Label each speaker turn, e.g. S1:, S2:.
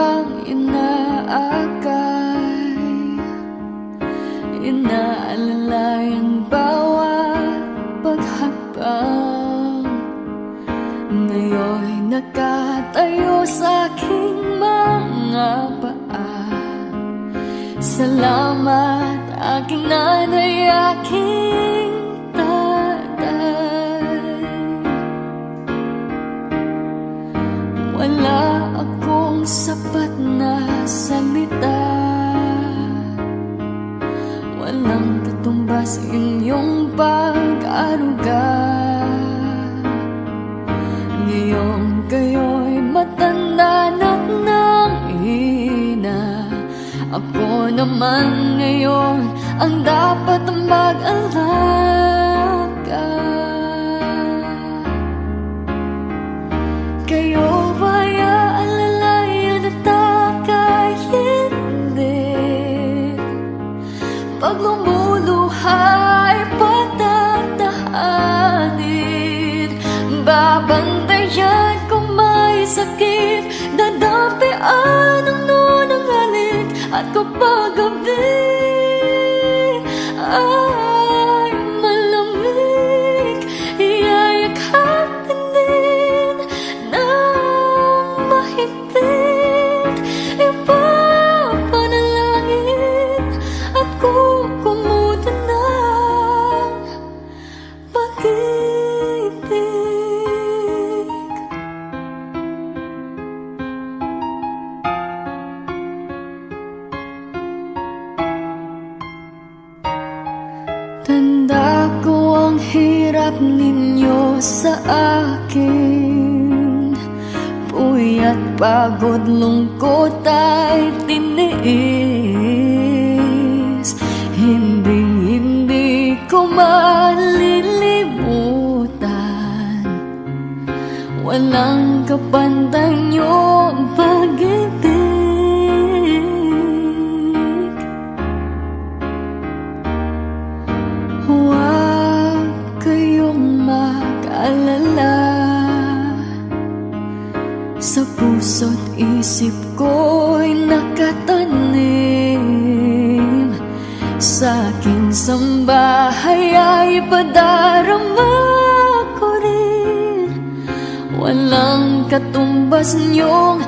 S1: bang inaakay, inaalalayan bawat paghakbang. Ngayon'y nakatayo sa aking mga paa. Salamat aking nanay, aking tatay. Wala akong sapat na salita, walang katumbas inyong pag-aruga. Ngayon kayo'y matanda na't nanghina. Ako naman ngayon ang dapat mag-alaga. Kayo ba'y aalalayan at aka'y hindi? Pag lumuluhay patatahanin, babantayan kung may sakit, dadampian ang nunang halik. At kapag gabi ay malamig, iyayakapin din ng mahigpit. Ipapanalangin at kukumutan ng pag-ibig. Tanda ko ang hirap ninyo sa akin, puyat, pagod, lungkot ay tiniis. Hindi ko malilimutan, walang kapantay niyong pag-ibig. Huwag kayong mag-alala, sa puso't isip ko'y nakatanim. Sa aking sambahay ay padarama ko rin, walang katumbas niyong